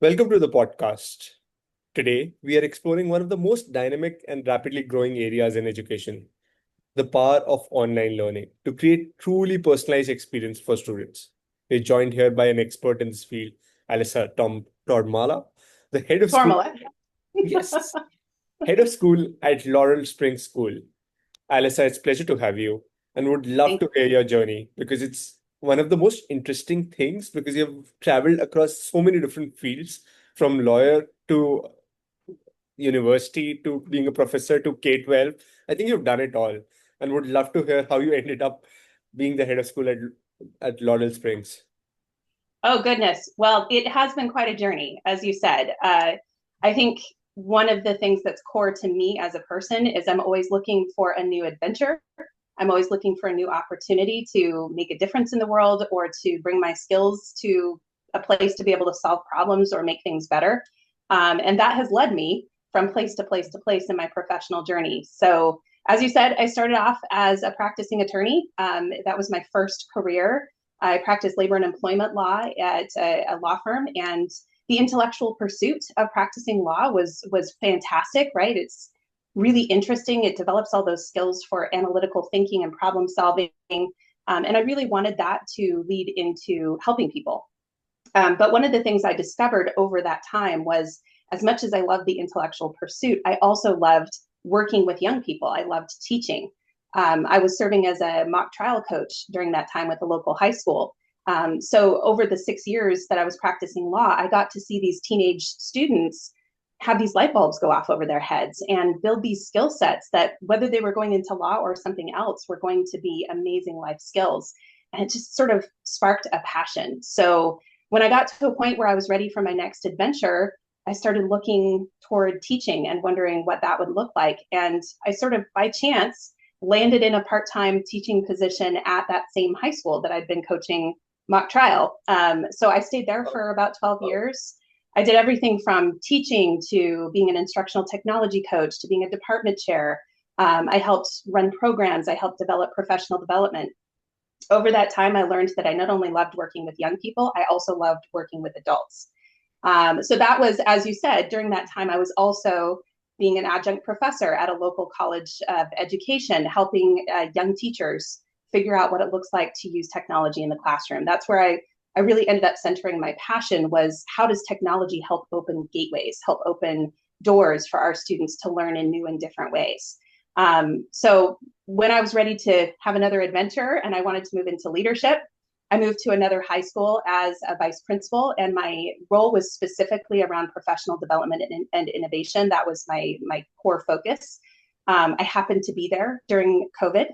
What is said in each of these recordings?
Welcome to the podcast. Today, we are exploring one of the most dynamic and rapidly growing areas in education, the power of online learning to create truly personalized experience for students. We're joined here by an expert in this field, Alyssa Tormala, the head of school. Tormala. Yes, head of school at Laurel Springs School. Alyssa, it's a pleasure to have you and would love Thank to hear your journey because it's one of the most interesting things because you've traveled across so many different fields from lawyer to university to being a professor to K-12. I think you've done it all and would love to hear how you ended up being the head of school at Laurel Springs. Oh, goodness. Well, it has been quite a journey, as you said. I think one of the things that's core to me as a person is I'm always looking for a new adventure. I'm always looking for a new opportunity to make a difference in the world or to bring my skills to a place to be able to solve problems or make things better. And that has led me from place to place to place in my professional journey. So, as you said, I started off as a practicing attorney. That was my first career. I practiced labor and employment law at a law firm, and the intellectual pursuit of practicing law was fantastic, right? It's really interesting. It develops all those skills for analytical thinking and problem solving. And I really wanted that to lead into helping people. But one of the things I discovered over that time was as much as I loved the intellectual pursuit, I also loved working with young people. I loved teaching. I was serving as a mock trial coach during that time with a local high school. So over the 6 years that I was practicing law, I got to see these teenage students have these light bulbs go off over their heads and build these skill sets that, whether they were going into law or something else, were going to be amazing life skills. And it just sort of sparked a passion. So when I got to a point where I was ready for my next adventure, I started looking toward teaching and wondering what that would look like. And I sort of by chance landed in a part-time teaching position at that same high school that I'd been coaching mock trial. So I stayed there for about 12 years. I did everything from teaching to being an instructional technology coach to being a department chair. I helped run programs. I helped develop professional development. Over that time, I learned that I not only loved working with young people, I also loved working with adults. So that was, as you said, during that time, I was also being an adjunct professor at a local college of education, helping young teachers figure out what it looks like to use technology in the classroom. That's where I really ended up centering my passion was how does technology help open gateways, help open doors for our students to learn in new and different ways. So when I was ready to have another adventure and I wanted to move into leadership, I moved to another high school as a vice principal, and my role was specifically around professional development and innovation. That was my core focus. I happened to be there during COVID,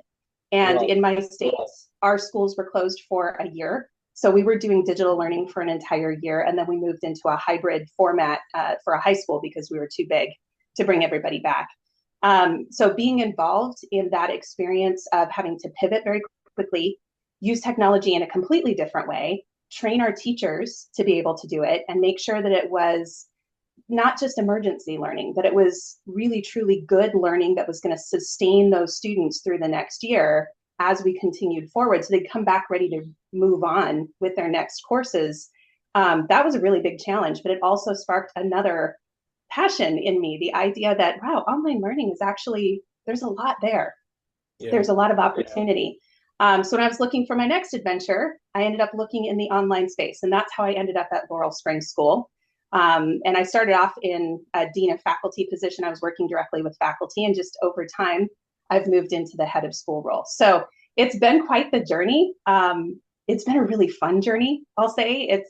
and Wow. in my state, our schools were closed for a year. So we were doing digital learning for an entire year, and then we moved into a hybrid format for a high school because we were too big to bring everybody back. So being involved in that experience of having to pivot very quickly, use technology in a completely different way, train our teachers to be able to do it, and make sure that it was not just emergency learning, but it was really, truly good learning that was going to sustain those students through the next year as we continued forward. So they'd come back ready to move on with their next courses. That was a really big challenge, but it also sparked another passion in me, the idea that, wow, online learning is actually, there's a lot there. Yeah. There's a lot of opportunity. So when I was looking for my next adventure, I ended up looking in the online space, and that's how I ended up at Laurel Springs School. And I started off in a dean of faculty position. I was working directly with faculty, and just over time, I've moved into the head of school role. So it's been quite the journey. It's been a really fun journey, I'll say.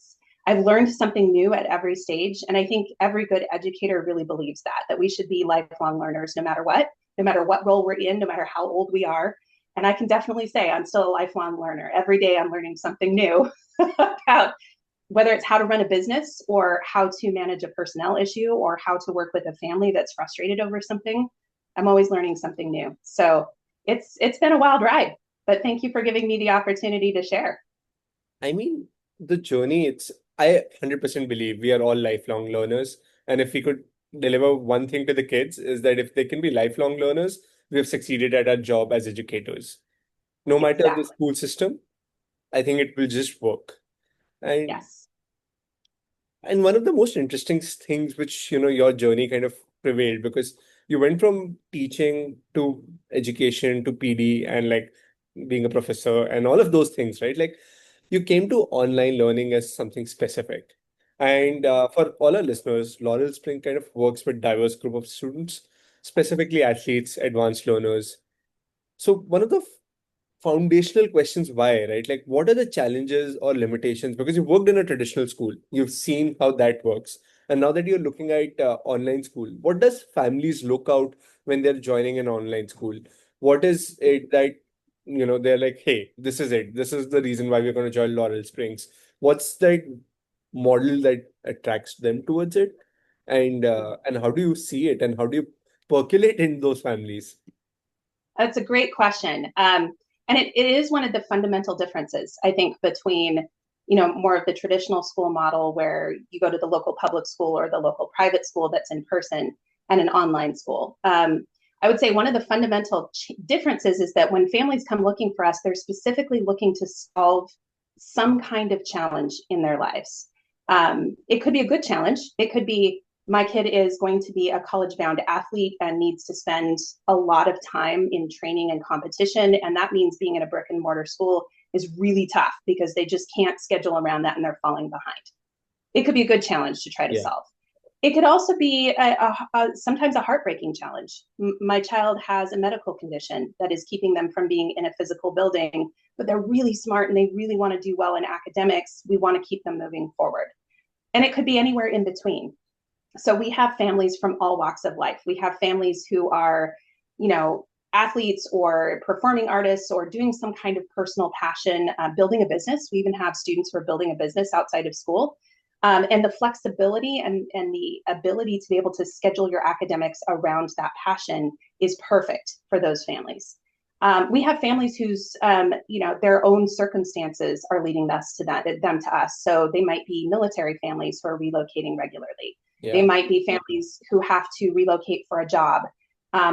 I've learned something new at every stage, and I think every good educator really believes that we should be lifelong learners no matter what role we're in, no matter how old we are. And I can definitely say I'm still a lifelong learner. Every day I'm learning something new about whether it's how to run a business or how to manage a personnel issue or how to work with a family that's frustrated over something. I'm always learning something new. So it's been a wild ride, but thank you for giving me the opportunity to share. I mean, the journey, I 100% believe we are all lifelong learners. And if we could deliver one thing to the kids is that if they can be lifelong learners, we have succeeded at our job as educators. No matter the Exactly. school system, I think it will just work. And Yes. And one of the most interesting things which, your journey kind of prevailed because you went from teaching to education to PD and like being a professor and all of those things, right? Like you came to online learning as something specific. And for all our listeners, Laurel Spring kind of works with diverse group of students, specifically athletes, advanced learners. So one of the foundational questions why, right? Like, what are the challenges or limitations? Because you've worked in a traditional school, you've seen how that works. And now that you're looking at online school, what does families look out when they're joining an online school? What is it that, they're like, hey, this is it. This is the reason why we're going to join Laurel Springs. What's that model that attracts them towards it? And how do you see it? And how do you percolate in those families? That's a great question. And it is one of the fundamental differences, I think, between, more of the traditional school model where you go to the local public school or the local private school that's in person and an online school. I would say one of the fundamental differences is that when families come looking for us, they're specifically looking to solve some kind of challenge in their lives. It could be a good challenge. It could be my kid is going to be a college bound athlete and needs to spend a lot of time in training and competition. And that means being in a brick and mortar school is really tough because they just can't schedule around that and they're falling behind. It could be a good challenge to try to Yeah. solve. It could also be sometimes a heartbreaking challenge. My child has a medical condition that is keeping them from being in a physical building, but they're really smart and they really want to do well in academics. We want to keep them moving forward. And it could be anywhere in between. So we have families from all walks of life. We have families who are, athletes or performing artists or doing some kind of personal passion, building a business. We even have students who are building a business outside of school. And the flexibility and the ability to be able to schedule your academics around that passion is perfect for those families. We have families whose, their own circumstances are leading them to us. So they might be military families who are relocating regularly. They Yeah. might be families who have to relocate for a job.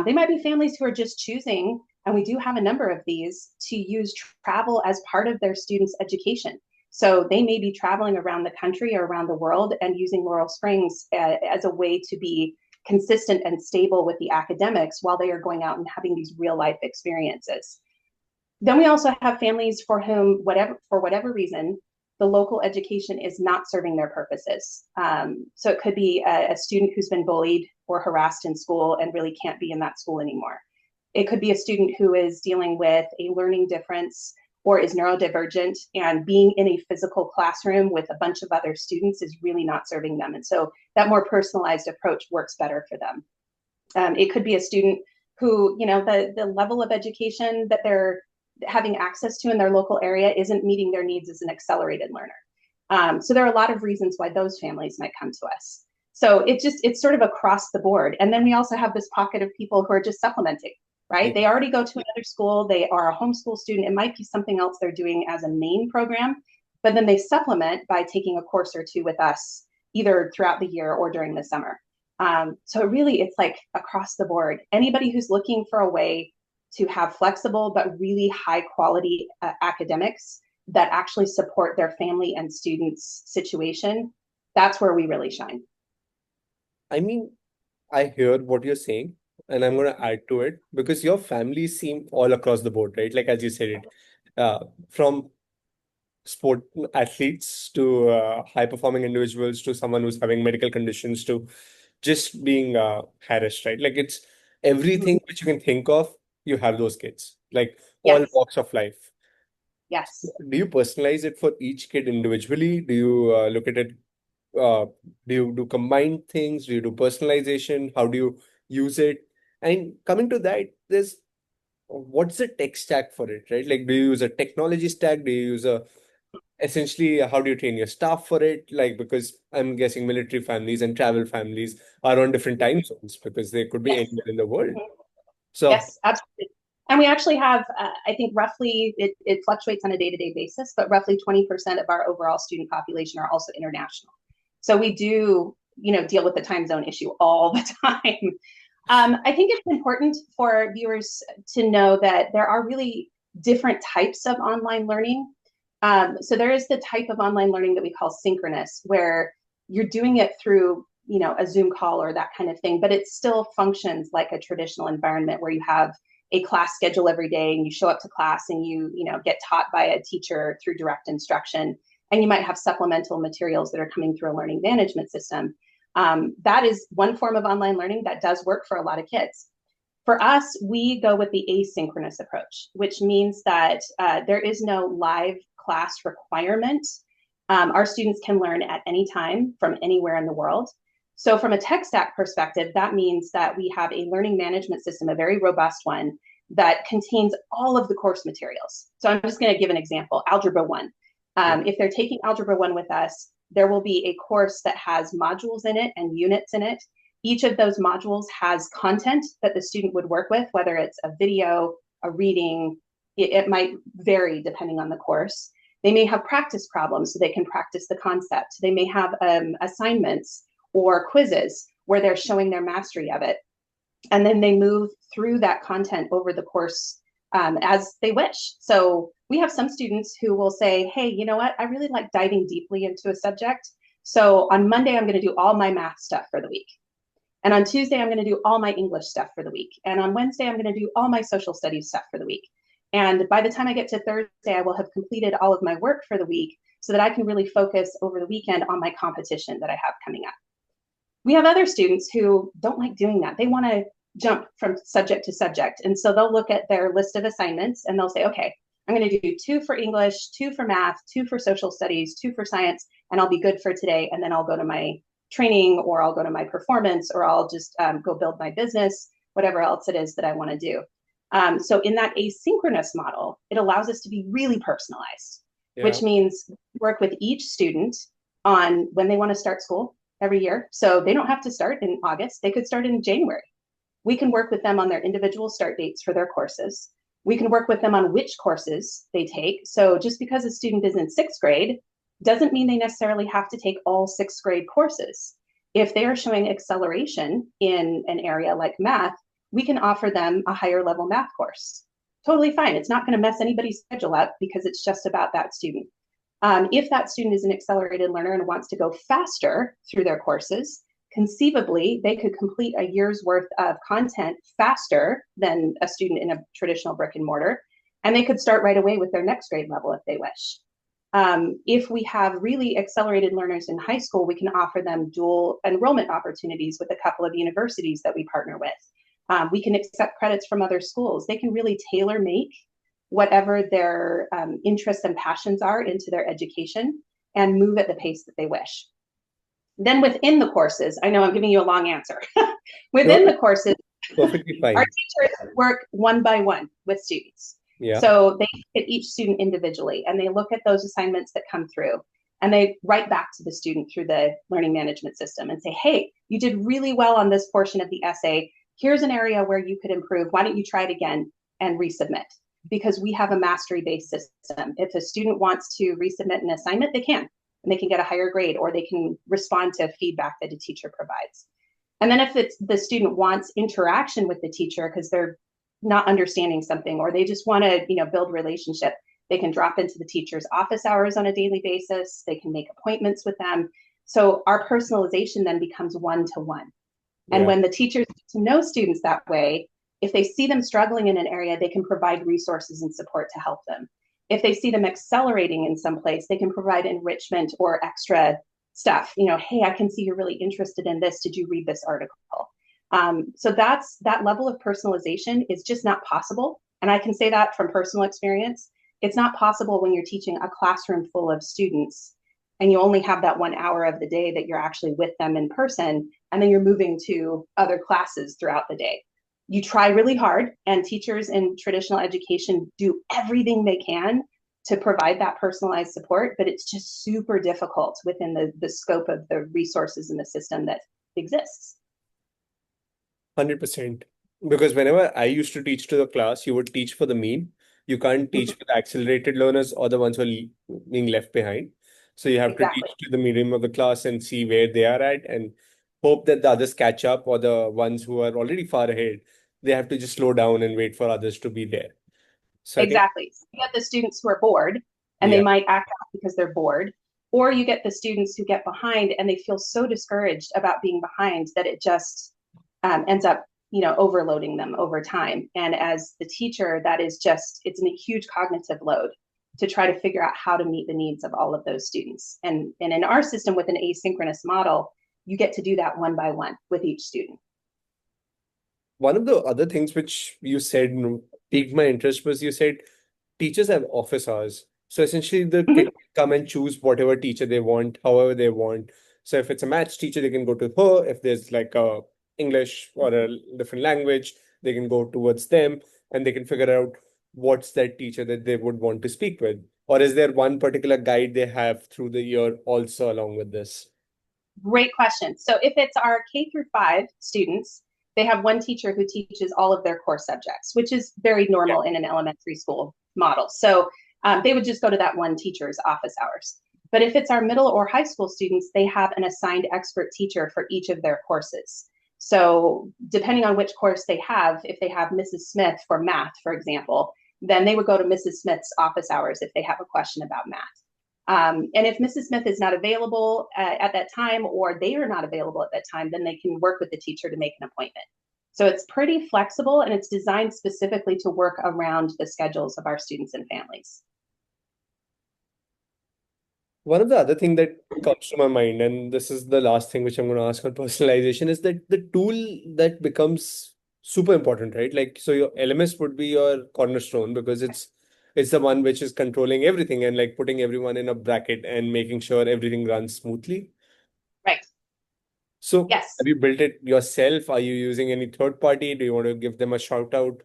They might be families who are just choosing, and we do have a number of these, to use travel as part of their students' education. So they may be traveling around the country or around the world and using Laurel Springs as a way to be consistent and stable with the academics while they are going out and having these real life experiences. Then we also have families for whom, for whatever reason, the local education is not serving their purposes. So it could be a student who's been bullied or harassed in school and really can't be in that school anymore. It could be a student who is dealing with a learning difference or is neurodivergent, and being in a physical classroom with a bunch of other students is really not serving them. And so that more personalized approach works better for them. It could be a student who, the level of education that they're having access to in their local area isn't meeting their needs as an accelerated learner. So there are a lot of reasons why those families might come to us. So it's sort of across the board. And then we also have this pocket of people who are just supplementing, right? Yeah. They already go to another school. They are a homeschool student. It might be something else they're doing as a main program, but then they supplement by taking a course or two with us, either throughout the year or during the summer. So really, it's like across the board. Anybody who's looking for a way to have flexible but really high quality academics that actually support their family and students' situation, that's where we really shine. I mean, I hear what you're saying, and I'm going to add to it because your family seem all across the board, right? Like as you said it, from sport athletes to high performing individuals to someone who's having medical conditions to just being harassed, right? Like it's Mm-hmm. everything which you can think of, you have those kids, like all Yes, walks of life. yes. Do you personalize it for each kid individually? Do you look at it uh, do you do combined things? Do you do personalization? How do you use it? And coming to that, there's what's the tech stack for it, right? Like, do you use a technology stack? Do you use a essentially how do you train your staff for it? Like, because I'm guessing military families and travel families are on different time zones because they could be Yes. anywhere in the world. Mhm. So, Yes, absolutely. And we actually have, I think roughly, it fluctuates on a day-to-day basis, but roughly 20% of our overall student population are also international. So we do, deal with the time zone issue all the time. I think it's important for viewers to know that there are really different types of online learning. So there is the type of online learning that we call synchronous, where you're doing it through, a Zoom call or that kind of thing, but it still functions like a traditional environment where you have a class schedule every day and you show up to class and you get taught by a teacher through direct instruction, and you might have supplemental materials that are coming through a learning management system. That is one form of online learning that does work for a lot of kids. For us, we go with the asynchronous approach, which means that there is no live class requirement. Our students can learn at any time from anywhere in the world. So from a tech stack perspective, that means that we have a learning management system, a very robust one, that contains all of the course materials. So I'm just going to give an example, Algebra 1. If they're taking Algebra 1 with us, there will be a course that has modules in it and units in it. Each of those modules has content that the student would work with, whether it's a video, a reading, it might vary depending on the course. They may have practice problems so they can practice the concept. They may have assignments or quizzes where they're showing their mastery of it. And then they move through that content over the course as they wish. So we have some students who will say, hey, you know what? I really like diving deeply into a subject. So on Monday, I'm going to do all my math stuff for the week. And on Tuesday, I'm going to do all my English stuff for the week. And on Wednesday, I'm going to do all my social studies stuff for the week. And by the time I get to Thursday, I will have completed all of my work for the week so that I can really focus over the weekend on my competition that I have coming up. We have other students who don't like doing that. They want to jump from subject to subject. And so they'll look at their list of assignments and they'll say, okay, I'm going to do 2 for English, 2 for math, 2 for social studies, 2 for science, and I'll be good for today. And then I'll go to my training, or I'll go to my performance, or I'll just go build my business, whatever else it is that I want to do. So in that asynchronous model, it allows us to be really personalized, which means work with each student on when they want to start school every year. So they don't have to start in August. They could start in January. We can work with them on their individual start dates for their courses. We can work with them on which courses they take. So just because a student is in 6th grade doesn't mean they necessarily have to take all 6th grade courses. If they are showing acceleration in an area like math, we can offer them a higher level math course. Totally fine. It's not going to mess anybody's schedule up because it's just about that student. If that student is an accelerated learner and wants to go faster through their courses, conceivably, they could complete a year's worth of content faster than a student in a traditional brick and mortar, and they could start right away with their next grade level if they wish. If we have really accelerated learners in high school, we can offer them dual enrollment opportunities with a couple of universities that we partner with. We can accept credits from other schools. They can really tailor make whatever their interests and passions are into their education and move at the pace that they wish. Then within the courses, I know I'm giving you a long answer. Within the courses, perfectly fine. Our teachers work one by one with students. Yeah. So they look at each student individually and they look at those assignments that come through and they write back to the student through the learning management system and say, hey, you did really well on this portion of the essay. Here's an area where you could improve. Why don't you try it again and resubmit? Because we have a mastery-based system. If a student wants to resubmit an assignment, they can, and they can get a higher grade, or they can respond to feedback that a teacher provides. And then if the student wants interaction with the teacher because they're not understanding something, or they just want to, build relationship, they can drop into the teacher's office hours on a daily basis. They can make appointments with them. So our personalization then becomes one-to-one. And when the teachers get to know students that way, if they see them struggling in an area, they can provide resources and support to help them. If they see them accelerating in some place, they can provide enrichment or extra stuff. Hey, I can see you're really interested in this. Did you read this article? So that level of personalization is just not possible. And I can say that from personal experience. It's not possible when you're teaching a classroom full of students and you only have that 1 hour of the day that you're actually with them in person, and then you're moving to other classes throughout the day. You try really hard, and teachers in traditional education do everything they can to provide that personalized support, but it's just super difficult within the scope of the resources in the system that exists. 100%. Because whenever I used to teach to the class, you would teach for the mean. You can't teach for the accelerated learners or the ones who are being left behind. So you have to teach to the medium of the class and see where they are at and hope that the others catch up, or the ones who are already far ahead, they have to just slow down and wait for others to be there. So exactly. So you have the students who are bored and they might act out because they're bored, Or you get the students who get behind and they feel so discouraged about being behind that it just ends up, overloading them over time. And as the teacher, that is just, it's a huge cognitive load to try to figure out how to meet the needs of all of those students. And in our system with an asynchronous model, you get to do that one by one with each student. One of the other things which you said piqued my interest was you said teachers have office hours. So essentially, the kid Mhm. can come and choose whatever teacher they want, however they want. So if it's a maths teacher, they can go to her. If there's like a English or a different language, they can go towards them and they can figure out what's that teacher that they would want to speak with. Or is there one particular guide they have through the year also along with this? Great question. So if it's our K-5 students, they have one teacher who teaches all of their core subjects, which is very Yeah. normal in an elementary school model. So they would just go to that one teacher's office hours. But if it's our middle or high school students, they have an assigned expert teacher for each of their courses. So depending on which course they have, if they have Mrs. Smith for math, for example, then they would go to Mrs. Smith's office hours if they have a question about math. And if Mrs. Smith is not available at that time, or they are not available at that time, then they can work with the teacher to make an appointment. So it's pretty flexible and it's designed specifically to work around the schedules of our students and families. One of the other thing that comes to my mind, and this is the last thing which I'm going to ask on personalization, is that the tool that becomes super important, right? Like, so your LMS would be your cornerstone because it's the one which is controlling everything and like putting everyone in a bracket and making sure everything runs smoothly. Right. So Yes. have you built it yourself? Are you using any third party? Do you want to give them a shout out?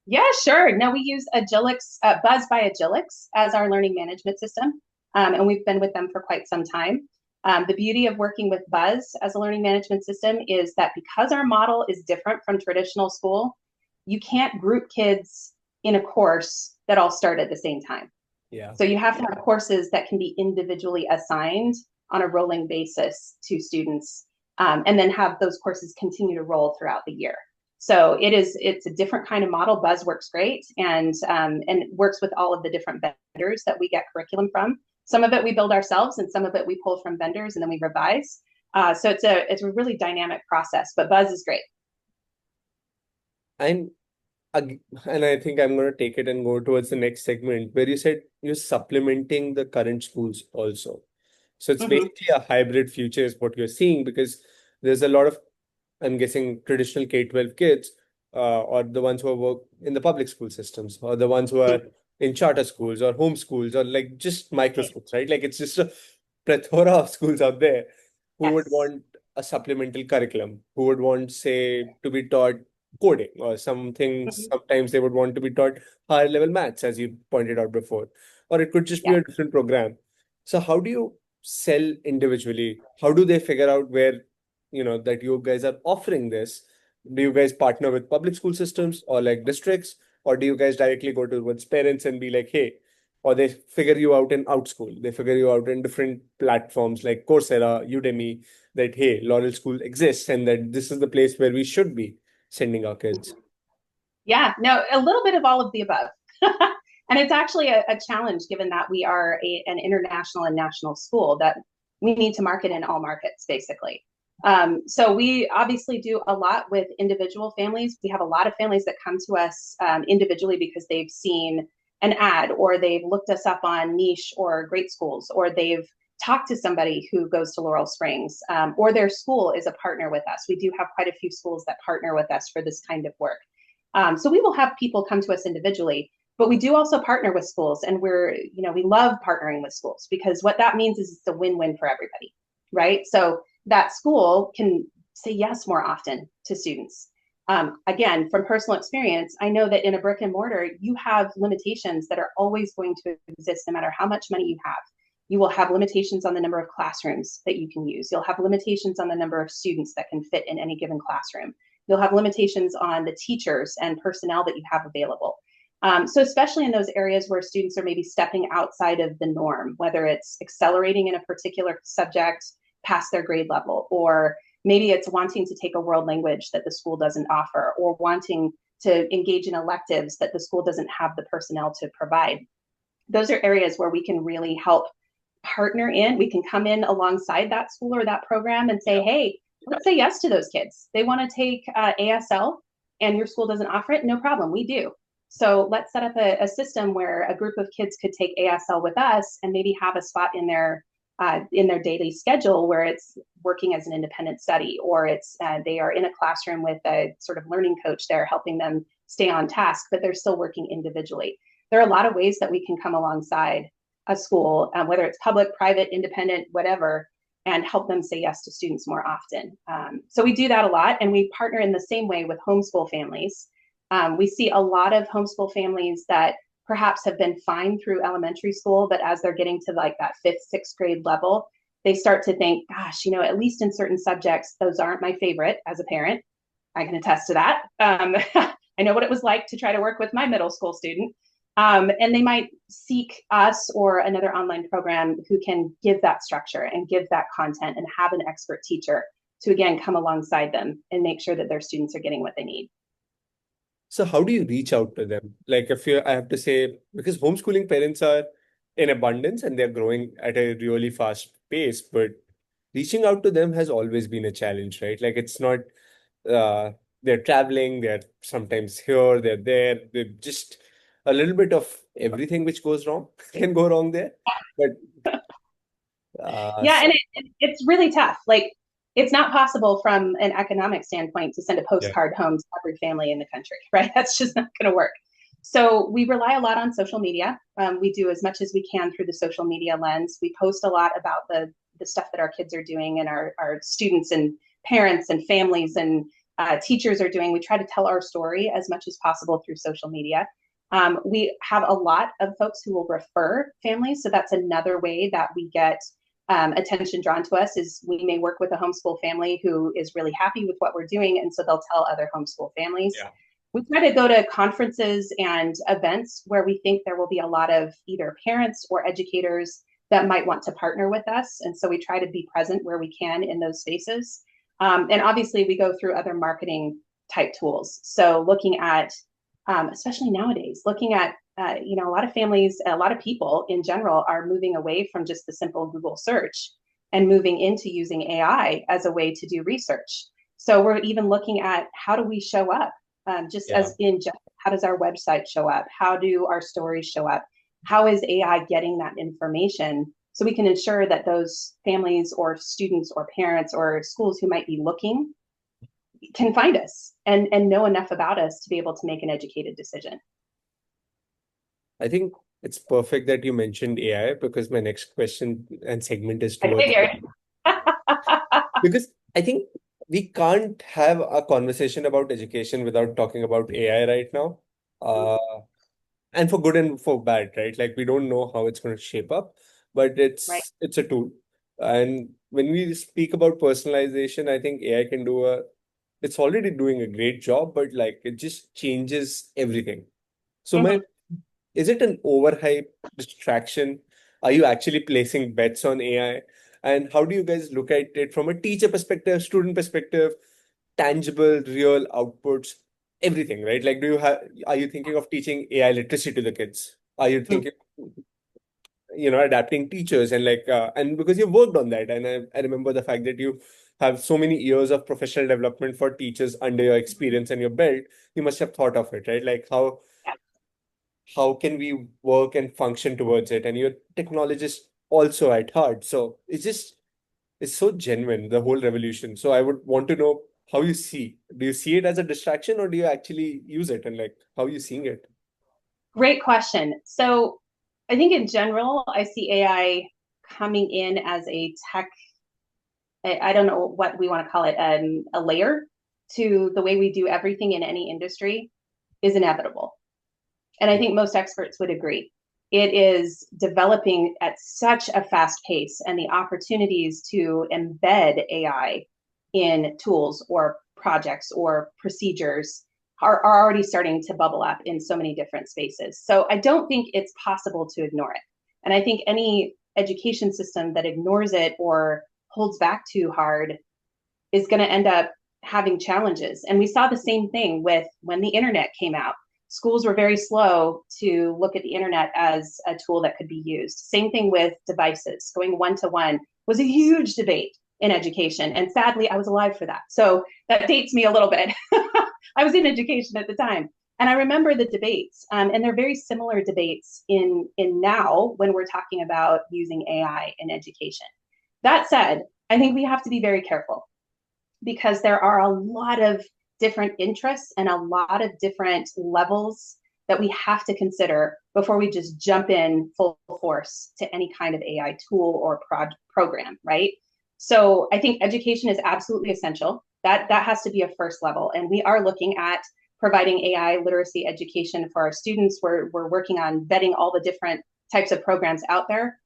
Yeah, sure. No, we use Agilix, Buzz by Agilix as our learning management system. And we've been with them for quite some time. The beauty of working with Buzz as a learning management system is that because our model is different from traditional school, you can't group kids in a course that all start at the same time. Yeah. So you have to have courses that can be individually assigned on a rolling basis to students, and then have those courses continue to roll throughout the year. So it's a different kind of model. Buzz works great and works with all of the different vendors that we get curriculum from. Some of it we build ourselves, and some of it we pull from vendors and then we revise. So it's a really dynamic process. But Buzz is great. And and I think I'm going to take it and go towards the next segment where you said you're supplementing the current schools also. So it's Mm-hmm. basically a hybrid future is what you're seeing because there's a lot of, I'm guessing, traditional K-12 kids, or the ones who work in the public school systems, or the ones who are in charter schools or home schools or like just micro schools, right? Like it's just a plethora of schools out there who would Yes. want a supplemental curriculum, who would want, say, to be taught coding or something. Mm-hmm. Sometimes they would want to be taught higher level maths, as you pointed out before, or it could just be Yeah. a different program. So how do you sell individually? How do they figure out where, that you guys are offering this? Do you guys partner with public school systems or like districts, or do you guys directly go towards parents and be like, hey, or they figure you out in Outschool, they figure you out in different platforms like Coursera, Udemy, that hey, Laurel School exists and that this is the place where we should be sending our kids. Yeah, no, a little bit of all of the above. And it's actually a challenge given that we are an international and national school that we need to market in all markets, basically. So we obviously do a lot with individual families. We have a lot of families that come to us individually because they've seen an ad or they've looked us up on Niche or Great Schools, or they've talked to somebody who goes to Laurel Springs, or their school is a partner with us. We do have quite a few schools that partner with us for this kind of work. So we will have people come to us individually, but we do also partner with schools, and we love partnering with schools because what that means is it's a win-win for everybody, right? So that school can say yes more often to students. Again, from personal experience, I know that in a brick and mortar, you have limitations that are always going to exist no matter how much money you have. You will have limitations on the number of classrooms that you can use. You'll have limitations on the number of students that can fit in any given classroom. You'll have limitations on the teachers and personnel that you have available. So especially in those areas where students are maybe stepping outside of the norm, whether it's accelerating in a particular subject past their grade level, or maybe it's wanting to take a world language that the school doesn't offer, or wanting to engage in electives that the school doesn't have the personnel to provide. Those are areas where we can really help partner in, we can come in alongside that school or that program and say, hey, let's say yes to those kids. They want to take ASL and your school doesn't offer it, no problem, we do. So let's set up a system where a group of kids could take ASL with us and maybe have a spot in their daily schedule where it's working as an independent study, or it's they are in a classroom with a sort of learning coach there helping them stay on task, but they're still working individually. There are a lot of ways that we can come alongside a school, whether it's public, private, independent, whatever, and help them say yes to students more often. So we do that a lot, and we partner in the same way with homeschool families. We see a lot of homeschool families that perhaps have been fine through elementary school, but as they're getting to like that 5th, 6th grade level, they start to think, gosh, at least in certain subjects, those aren't my favorite as a parent. I can attest to that. I know what it was like to try to work with my middle school student. And they might seek us or another online program who can give that structure and give that content and have an expert teacher to, again, come alongside them and make sure that their students are getting what they need. So how do you reach out to them? Like I have to say, because homeschooling parents are in abundance and they're growing at a really fast pace, but reaching out to them has always been a challenge, right? Like it's not, uh, they're traveling, they're sometimes here, they're there, they're just a little bit of everything which goes wrong can go wrong there. But Yeah, and it's really tough. Like, it's not possible from an economic standpoint to send a yeah, postcard home to every family in the country, right? That's just not going to work. So we rely a lot on social media. We do as much as we can through the social media lens. We post a lot about the stuff that our kids are doing and our students and parents and families and teachers are doing. We try to tell our story as much as possible through social media. We have a lot of folks who will refer families. So that's another way that we get attention drawn to us. Is we may work with a homeschool family who is really happy with what we're doing, and so they'll tell other homeschool families. yeah. We try to go to conferences and events where we think there will be a lot of either parents or educators that might want to partner with us, and so we try to be present where we can in those spaces. And obviously, we go through other marketing type tools. So looking at, especially nowadays, looking at a lot of families, a lot of people in general are moving away from just the simple Google search and moving into using AI as a way to do research. So we're even looking at how do we show up, Yeah. as in general, how does our website show up? How do our stories show up? How is AI getting that information so we can ensure that those families or students or parents or schools who might be looking can find us and know enough about us to be able to make an educated decision. I think it's perfect that you mentioned AI because my next question and segment is I towards figured. because I think we can't have a conversation about education without talking about AI right now. Uh, and for good and for bad, right? Like we don't know how it's going to shape up, but Right. it's a tool. And when we speak about personalization, I think AI can do it's already doing a great job, but like it just changes everything. So my Mm-hmm. is it an overhype distraction? Are you actually placing bets on AI? And how do you guys look at it from a teacher perspective, student perspective, tangible, real outputs, everything, right? Like, are you thinking of teaching AI literacy to the kids? Are you thinking, adapting teachers and because you've worked on that, and I remember the fact that you have so many years of professional development for teachers under your experience and your belt, you must have thought of it, right? Like how can we work and function towards it? And you're a technologist also at heart. So it's so genuine, the whole revolution. So I would want to know how you see. Do you see it as a distraction or do you actually use it and like how are you seeing it? Great question. So I think in general, I see AI coming in as a tech, I don't know what we want to call it, a layer to the way we do everything in any industry is inevitable. And I Yeah. think most experts would agree. It is developing at such a fast pace, and the opportunities to embed AI in tools or projects or procedures are already starting to bubble up in so many different spaces. So I don't think it's possible to ignore it. And I think any education system that ignores it or holds back too hard is going to end up having challenges. And we saw the same thing with when the internet came out. schools were very slow to look at the internet as a tool that could be used. Same thing with devices. Going one-to-one was a huge debate in education. And sadly, I was alive for that. So that dates me a little bit. I was in education at the time. And I remember the debates, and they're very similar debates in now when we're talking about using AI in education. That said, I think we have to be very careful because there are a lot of different interests and a lot of different levels that we have to consider before we just jump in full force to any kind of AI tool or program, right? So I think education is absolutely essential. That has to be a first level. And we are looking at providing AI literacy education for our students. We're working on vetting all the different types of programs out there.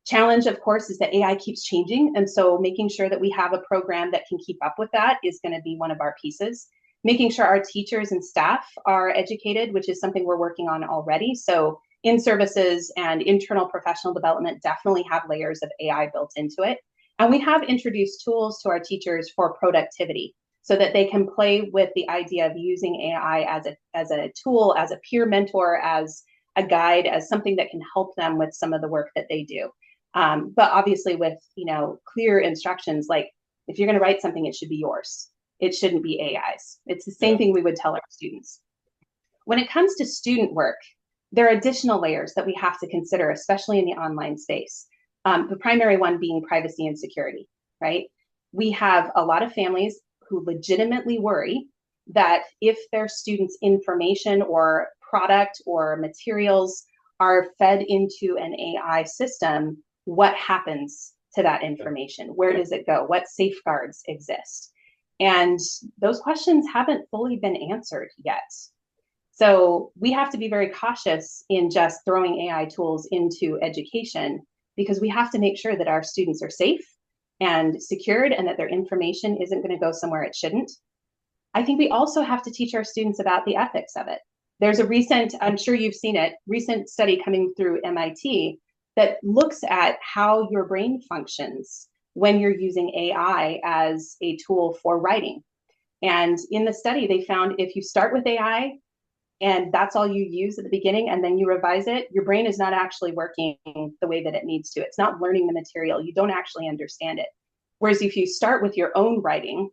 Challenge, of course, is that AI keeps changing. And so making sure that we have a program that can keep up with that is going to be one of our pieces. Making sure our teachers and staff are educated, which is something we're working on already. So in-services and internal professional development definitely have layers of AI built into it. And we have introduced tools to our teachers for productivity so that they can play with the idea of using AI as a tool, as a peer mentor, as a guide, as something that can help them with some of the work that they do. But obviously with, clear instructions, like if you're going to write something, it should be yours. It shouldn't be AI's. It's the same thing we would tell our students. When it comes to student work, there are additional layers that we have to consider, especially in the online space. The primary one being privacy and security, right? We have a lot of families who legitimately worry that if their students' information or product or materials are fed into an AI system, what happens to that information? Where does it go? What safeguards exist? And those questions haven't fully been answered yet. So we have to be very cautious in just throwing AI tools into education because we have to make sure that our students are safe and secured and that their information isn't going to go somewhere it shouldn't. I think we also have to teach our students about the ethics of it. There's a recent, I'm sure you've seen it, recent study coming through MIT that looks at how your brain functions when you're using AI as a tool for writing. And in the study, they found if you start with AI and that's all you use at the beginning and then you revise it, your brain is not actually working the way that it needs to. It's not learning the material. You don't actually understand it. Whereas if you start with your own writing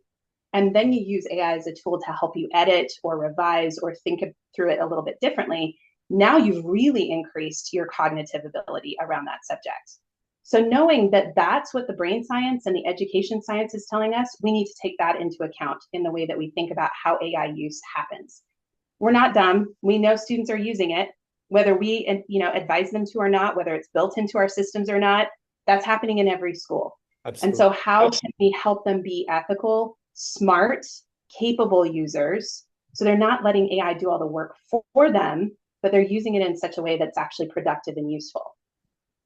and then you use AI as a tool to help you edit or revise or think through it a little bit differently, now you've really increased your cognitive ability around that subject. So knowing that that's what the brain science and the education science is telling us, we need to take that into account in the way that we think about how AI use happens. We're not dumb. We know students are using it, whether we advise them to or not, whether it's built into our systems or not, that's happening in every school. Absolutely. And so how can we help them be ethical, smart, capable users so they're not letting AI do all the work for them, but they're using it in such a way that's actually productive and useful?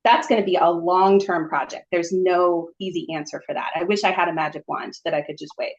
That's going to be a long-term project. There's no easy answer for that. I wish I had a magic wand that I could just wave.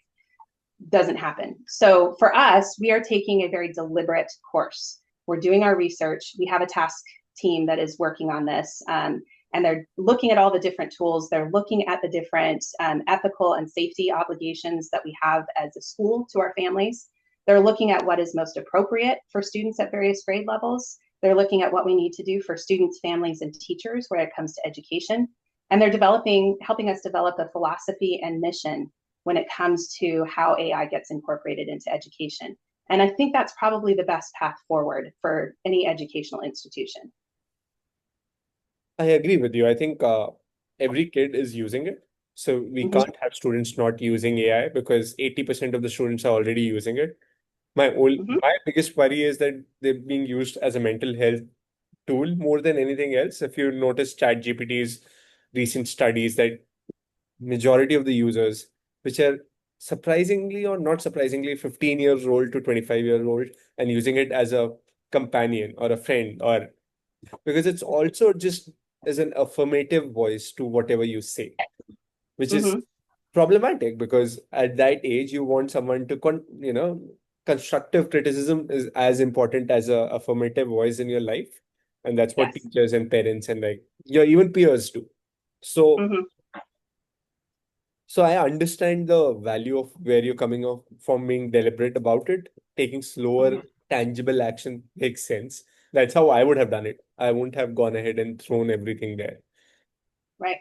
Doesn't happen. So for us, we are taking a very deliberate course. We're doing our research. We have a task team that is working on this, and they're looking at all the different tools. They're looking at the different ethical and safety obligations that we have as a school to our families. They're looking at what is most appropriate for students at various grade levels. They're looking at what we need to do for students, families, and teachers when it comes to education. And they're helping us develop a philosophy and mission when it comes to how AI gets incorporated into education. And I think that's probably the best path forward for any educational institution. I agree with you. I think every kid is using it. So we can't have students not using AI because 80% of the students are already using it. My biggest worry is that they're being used as a mental health tool more than anything else. If you notice ChatGPT's recent studies that majority of the users, which are surprisingly or not surprisingly 15 years old to 25-year old and using it as a companion or a friend, or because it's also just as an affirmative voice to whatever you say, which is problematic because at that age you want someone to constructive criticism is as important as a affirmative voice in your life, and that's what teachers and parents and like your even peers do. So I understand the value of where you're coming off from, being deliberate about it, taking slower tangible action makes sense. That's how I would have done it. I wouldn't have gone ahead and thrown everything there. Right.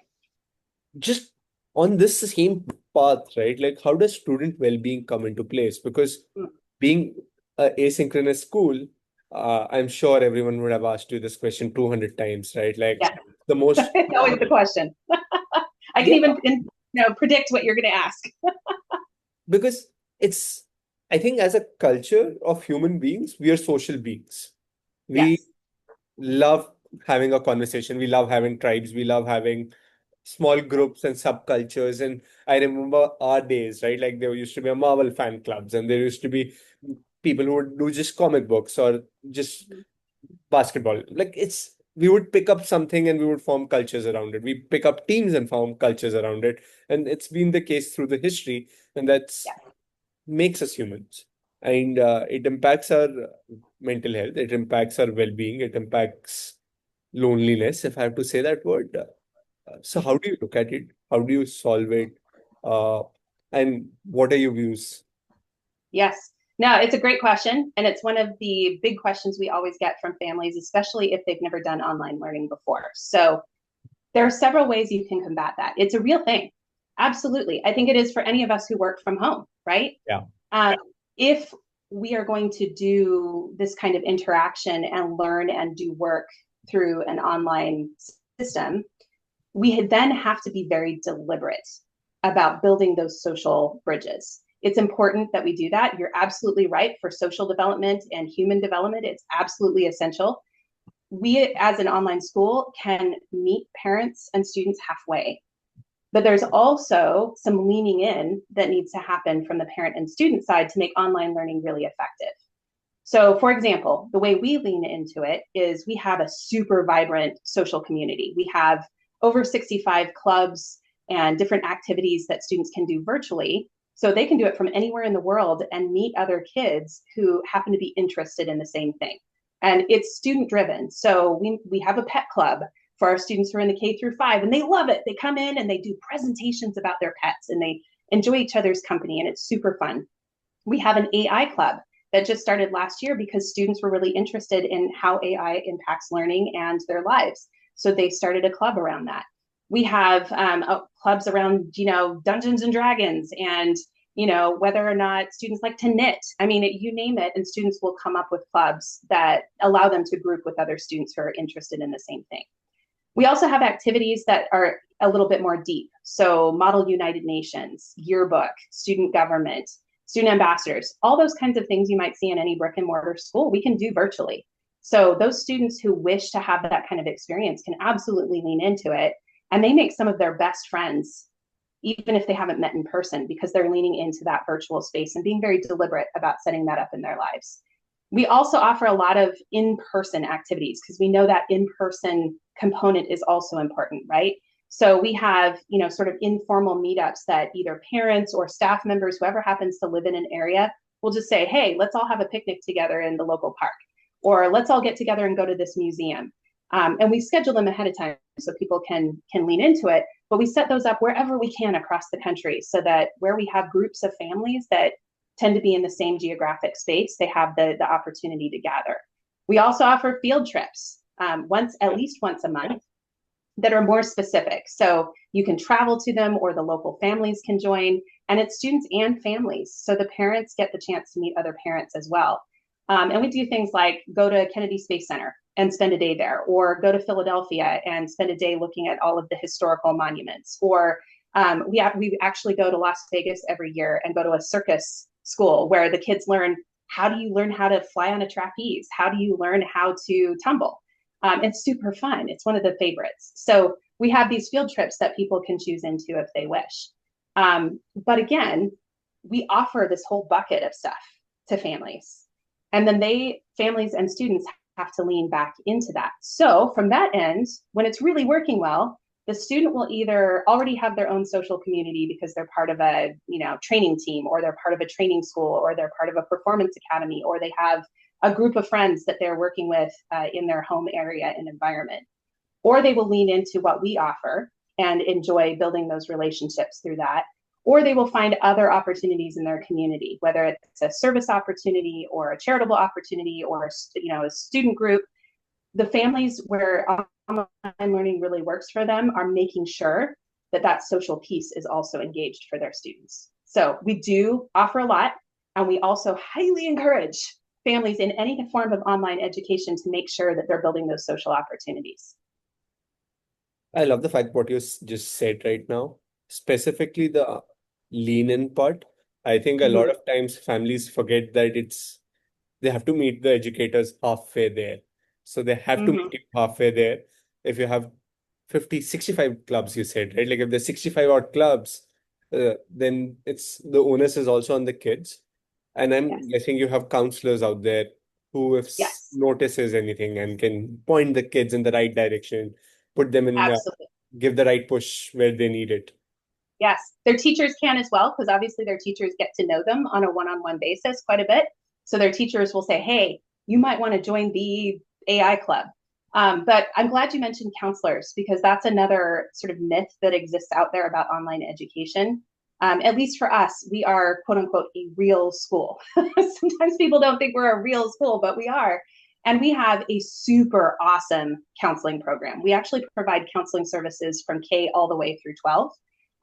Just on this same path, right? Like, how does student well-being come into place? Because Mm. being a asynchronous school, I'm sure everyone would have asked you this question 200 times, right? Like Yeah. the most, It's always the question. I can yeah, even predict what you're going to ask. because it's, I think as a culture of human beings, we are social beings. We Yes. love having a conversation. We love having tribes. We love having small groups and subcultures. And I remember our days, right? Like there used to be a Marvel fan clubs, and there used to be people who would do just comic books or just basketball. Like it's we would pick up something and we would form cultures around it. We pick up teams and form cultures around it. And it's been the case through the history, and that's Yeah. makes us humans. And it impacts our mental health, it impacts our well-being, it impacts loneliness, if I have to say that word. So how do you look at it? How do you solve it? Uh, and what are your views? Yes. No, it's a great question. And it's one of the big questions we always get from families, especially if they've never done online learning before. So there are several ways you can combat that. It's a real thing. Absolutely. I think it is for any of us who work from home, right? Yeah. Um, if we are going to do this kind of interaction and learn and do work through an online system, we then have to be very deliberate about building those social bridges. It's important that we do that. You're absolutely right. For social development and human development, it's absolutely essential. We, as an online school, can meet parents and students halfway. But there's also some leaning in that needs to happen from the parent and student side to make online learning really effective. So, for example, the way we lean into it is we have a super vibrant social community. We have over 65 clubs and different activities that students can do virtually. So they can do it from anywhere in the world and meet other kids who happen to be interested in the same thing. And it's student driven. So we have a pet club for our students who are in the K-5, and they love it. They come in and they do presentations about their pets and they enjoy each other's company, and it's super fun. We have an AI club that just started last year because students were really interested in how AI impacts learning and their lives. So they started a club around that. We have clubs around, Dungeons and Dragons and, whether or not students like to knit. I mean, you name it, and students will come up with clubs that allow them to group with other students who are interested in the same thing. We also have activities that are a little bit more deep. So Model United Nations, yearbook, student government, student ambassadors, all those kinds of things you might see in any brick and mortar school, we can do virtually. So those students who wish to have that kind of experience can absolutely lean into it. And they make some of their best friends, even if they haven't met in person, because they're leaning into that virtual space and being very deliberate about setting that up in their lives. We also offer a lot of in-person activities because we know that in-person component is also important, right? So we have, sort of informal meetups that either parents or staff members, whoever happens to live in an area, will just say, hey, let's all have a picnic together in the local park, or let's all get together and go to this museum. And we schedule them ahead of time so people can lean into it. But we set those up wherever we can across the country so that where we have groups of families that tend to be in the same geographic space, they have the opportunity to gather. We also offer field trips at least once a month that are more specific. So you can travel to them or the local families can join, and it's students and families. So the parents get the chance to meet other parents as well. And we do things like go to Kennedy Space Center and spend a day there, or go to Philadelphia and spend a day looking at all of the historical monuments, or we actually go to Las Vegas every year and go to a circus school where the kids learn how to fly on a trapeze, how do you learn how to tumble. It's super fun. It's one of the favorites. So we have these field trips that people can choose into if they wish. But again, we offer this whole bucket of stuff to families. And then families and students have to lean back into that. So from that end, when it's really working well, the student will either already have their own social community because they're part of a training team, or they're part of a training school, or they're part of a performance academy, or they have a group of friends that they're working with in their home area and environment. Or they will lean into what we offer and enjoy building those relationships through that. or they will find other opportunities in their community, whether it's a service opportunity or a charitable opportunity or a student group. The families where online learning really works for them are making sure that that social piece is also engaged for their students. So we do offer a lot, and we also highly encourage families in any form of online education to make sure that they're building those social opportunities. I love the fact what you just said right now, specifically the lean in part. I think a lot Mm-hmm. of times families forget that they have to meet the educators halfway there. So they have to Mm-hmm. meet you halfway there. If you have 50, 65 clubs, you said, right? Like if there's 65 odd clubs, then it's the onus is also on the kids. And I'm Yes. guessing you have counselors out there who, if Yes. notices anything and can point the kids in the right direction, put them in, Absolutely. give the right push where they need it. Yes. Their teachers can as well, because obviously their teachers get to know them on a one-on-one basis quite a bit. So their teachers will say, hey, you might want to join the AI club. But I'm glad you mentioned counselors, because that's another sort of myth that exists out there about online education. At least for us, we are quote unquote a real school. Sometimes people don't think we're a real school, but we are. And we have a super awesome counseling program. We actually provide counseling services from K all the way through 12.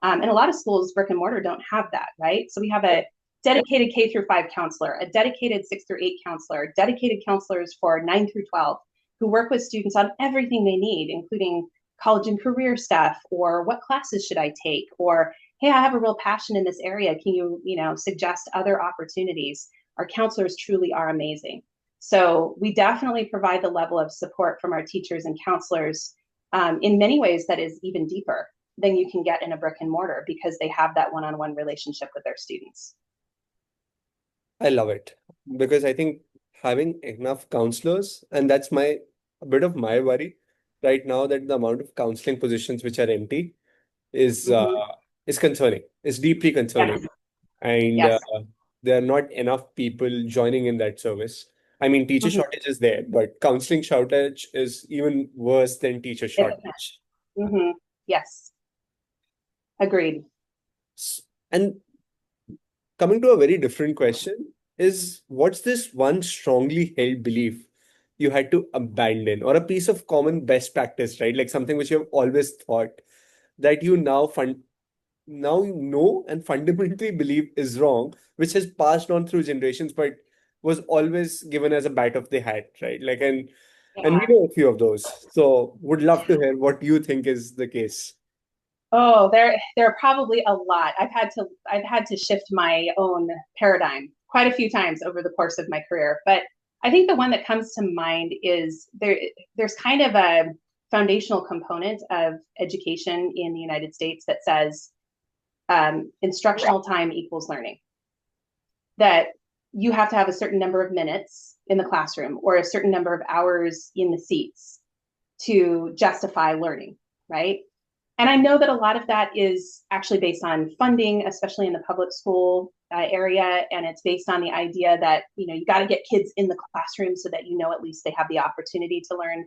And a lot of schools, brick and mortar, don't have that, right? So we have a dedicated K through 5 counselor, a dedicated 6 through 8 counselor, dedicated counselors for 9 through 12 who work with students on everything they need, including college and career stuff, or what classes should I take, or hey, I have a real passion in this area. Can you suggest other opportunities? Our counselors truly are amazing. So we definitely provide the level of support from our teachers and counselors in many ways that is even deeper than you can get in a brick and mortar, because they have that one-on-one relationship with their students. I love it because I think having enough counselors, and that's a bit of my worry right now, that the amount of counseling positions which are empty is uh, Mm-hmm. is concerning. It's deeply concerning, Yes. and Yes. there are not enough people joining in that service. I mean, teacher Mm-hmm. shortage is there, but counseling shortage is even worse than teacher shortage. Mm-hmm. Yes. Agreed. And coming to a very different question is, what's this one strongly held belief you had to abandon, or a piece of common best practice, right? Like something which you have always thought that you now you know and fundamentally believe is wrong, which has passed on through generations, but was always given as a bat of the hat, right? Like, and we Yeah. know a few of those. So would love to hear what you think is the case. Oh, there are probably a lot. I've had to shift my own paradigm quite a few times over the course of my career. But I think the one that comes to mind is there's kind of a foundational component of education in the United States that says instructional time equals learning. That you have to have a certain number of minutes in the classroom or a certain number of hours in the seats to justify learning, right? And I know that a lot of that is actually based on funding, especially in the public school area, and it's based on the idea that you got to get kids in the classroom so that at least they have the opportunity to learn.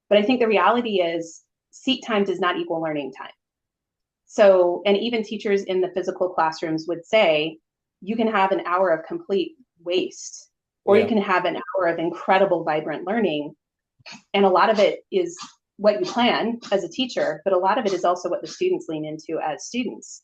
But I think the reality is seat time does not equal learning time. So, and even teachers in the physical classrooms would say you can have an hour of complete waste, or you Yeah. can have an hour of incredible, vibrant learning. And a lot of it is what you plan as a teacher, but a lot of it is also what the students lean into as students.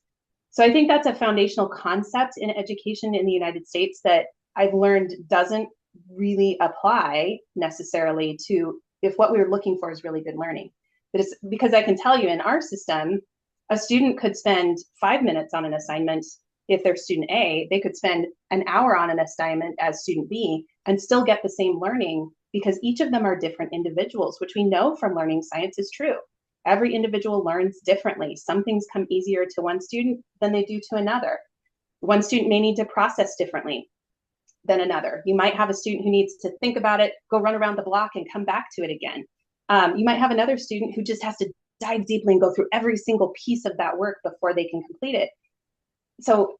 So I think that's a foundational concept in education in the United States that I've learned doesn't really apply necessarily to if what we were looking for is really good learning. But it's because I can tell you in our system, a student could spend 5 minutes on an assignment. If they're student A, they could spend an hour on an assignment as student B and still get the same learning, because each of them are different individuals, which we know from learning science is true. Every individual learns differently. Some things come easier to one student than they do to another. One student may need to process differently than another. You might have a student who needs to think about it, go run around the block, and come back to it again. You might have another student who just has to dive deeply and go through every single piece of that work before they can complete it. So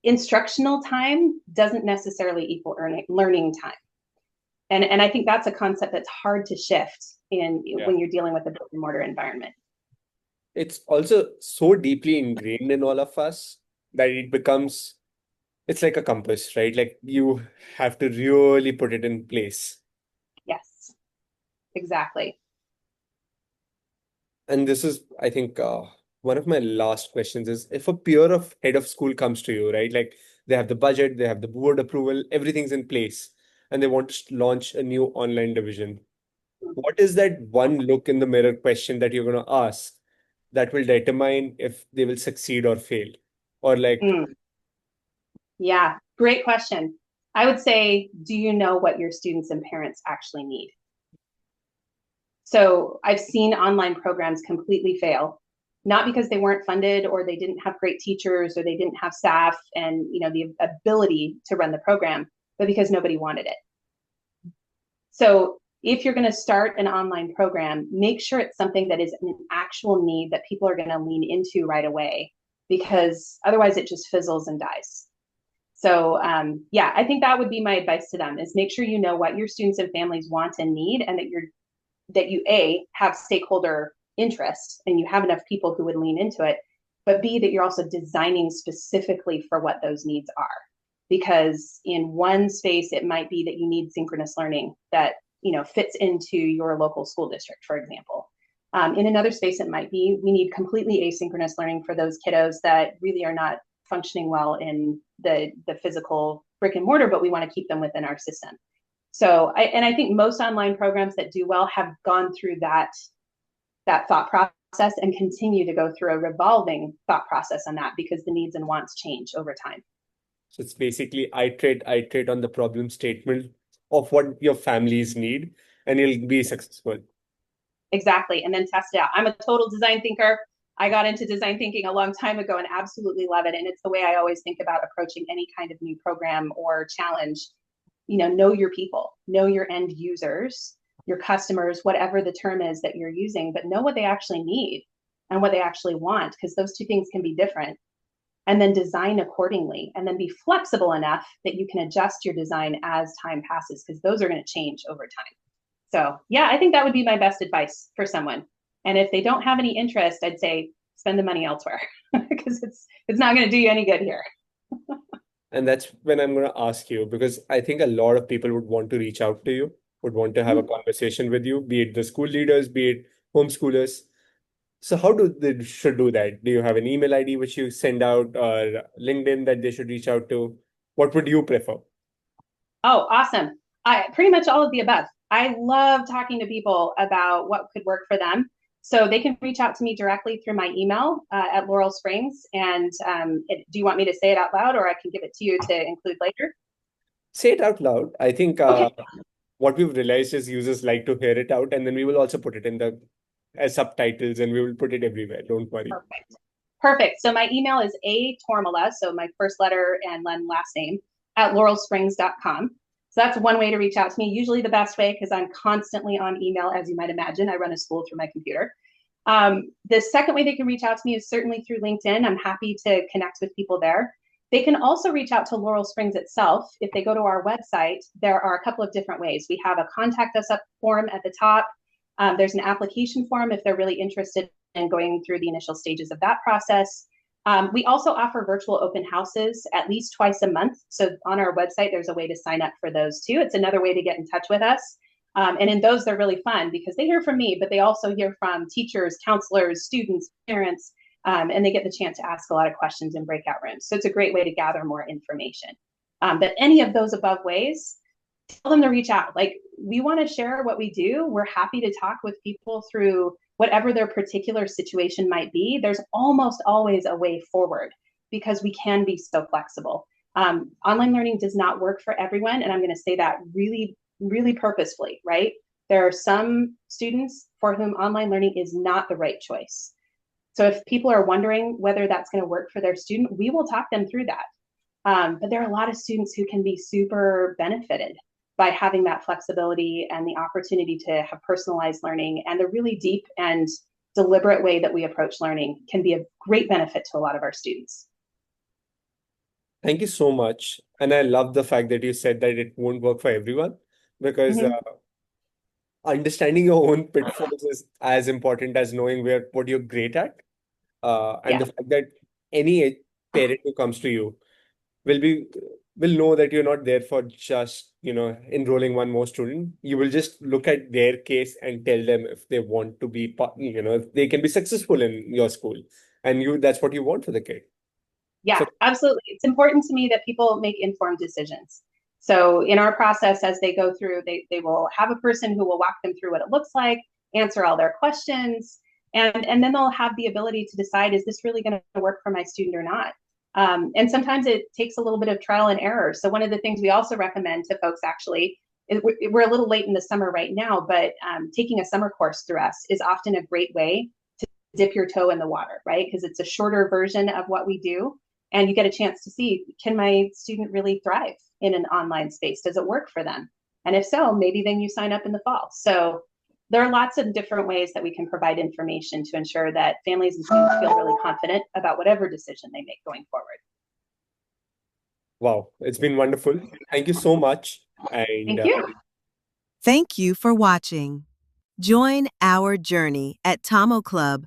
instructional time doesn't necessarily equal learning time. And I think that's a concept that's hard to shift Yeah. when you're dealing with a brick and mortar environment. It's also so deeply ingrained in all of us. that it becomes, it's like a compass, right? Like you have to really put it in place. Yes, exactly. And this is, I think, one of my last questions is if a peer of head of school comes to you, right? Like they have the budget, they have the board approval, everything's in place, and they want to launch a new online division. What is that one look in the mirror question that you're going to ask that will determine if they will succeed or fail? Or like, Mm, yeah, great question. I would say, do you know what your students and parents actually need? So I've seen online programs completely fail, not because they weren't funded or they didn't have great teachers or they didn't have staff and the ability to run the program, but because nobody wanted it. So if you're going to start an online program, make sure it's something that is an actual need that people are going to lean into right away, because otherwise it just fizzles and dies. So yeah, I think that would be my advice to them is make sure you know what your students and families want and need, and that you A, have stakeholder interest and you have enough people who would lean into it, but B, that you're also designing specifically for what those needs are. Because in one space, it might be that you need synchronous learning that fits into your local school district, for example. In another space, it might be we need completely asynchronous learning for those kiddos that really are not functioning well in the physical brick and mortar, but we want to keep them within our system. So I think most online programs that do well have gone through that thought process and continue to go through a revolving thought process on that because the needs and wants change over time. so it's basically iterate on the problem statement of what your families need, and you'll be successful. Exactly. And then test it out. I'm a total design thinker. I got into design thinking a long time ago and absolutely love it. And it's the way I always think about approaching any kind of new program or challenge. Know your people, know your end users, your customers, whatever the term is that you're using, but know what they actually need and what they actually want, because those two things can be different. And then design accordingly, and then be flexible enough that you can adjust your design as time passes, because those are going to change over time. So yeah, I think that would be my best advice for someone. And if they don't have any interest, I'd say spend the money elsewhere because it's not going to do you any good here. And that's when I'm going to ask you, because I think a lot of people would want to reach out to you, would want to have a conversation with you, be it the school leaders, be it homeschoolers. So how do they should do that? Do you have an email ID which you send out, or LinkedIn that they should reach out to? What would you prefer? Oh, awesome. I pretty much all of the above. I love talking to people about what could work for them. So they can reach out to me directly through my email at Laurel Springs. And do you want me to say it out loud, or I can give it to you to include later? Say it out loud. I think Okay, what we've realized is users like to hear it out, and then we will also put it in the as subtitles, and we will put it everywhere. Don't worry. perfect. Perfect. So my email is A Tormala, so my first letter and then last name, at laurelsprings.com. So that's one way to reach out to me, usually the best way because I'm constantly on email, as you might imagine. I run a school through my computer. The second way they can reach out to me is certainly through LinkedIn. I'm happy to connect with people there. They can also reach out to Laurel Springs itself. If they go to our website, there are a couple of different ways. We have a contact us up form at the top. There's an application form if they're really interested in going through the initial stages of that process. We also offer virtual open houses at least twice a month. So on our website, there's a way to sign up for those too. It's another way to get in touch with us. And in those, they're really fun because they hear from me, but they also hear from teachers, counselors, students, parents, and they get the chance to ask a lot of questions in breakout rooms. So it's a great way to gather more information. But any of those above ways, tell them to reach out. Like, we want to share what we do. We're happy to talk with people through whatever their particular situation might be. There's almost always a way forward because we can be so flexible. Online learning does not work for everyone. And I'm going to say that really, really purposefully, right? There are some students for whom online learning is not the right choice. So if people are wondering whether that's going to work for their student, we will talk them through that. But there are a lot of students who can be super benefited by having that flexibility and the opportunity to have personalized learning, and the really deep and deliberate way that we approach learning can be a great benefit to a lot of our students. Thank you so much. And I love the fact that you said that it won't work for everyone, because Mm-hmm. understanding your own pitfalls is as important as knowing what you're great at. And the Yeah. fact that any parent who comes to you will be will know that you're not there for just, enrolling one more student. You will just look at their case and tell them if they want to be, if they can be successful in your school, and that's what you want for the kid. Yeah, So, absolutely. It's important to me that people make informed decisions. So in our process, as they go through, they will have a person who will walk them through what it looks like, answer all their questions, and then they'll have the ability to decide, is this really going to work for my student or not? And sometimes it takes a little bit of trial and error. So one of the things we also recommend to folks actually, we're a little late in the summer right now, but taking a summer course through us is often a great way to dip your toe in the water, right? Because it's a shorter version of what we do. And you get a chance to see, can my student really thrive in an online space? Does it work for them? And if so, maybe then you sign up in the fall. So there are lots of different ways that we can provide information to ensure that families and students feel really confident about whatever decision they make going forward. wow, it's been wonderful. Thank you so much. And Thank you. Thank you for watching. Join our journey at TomoClub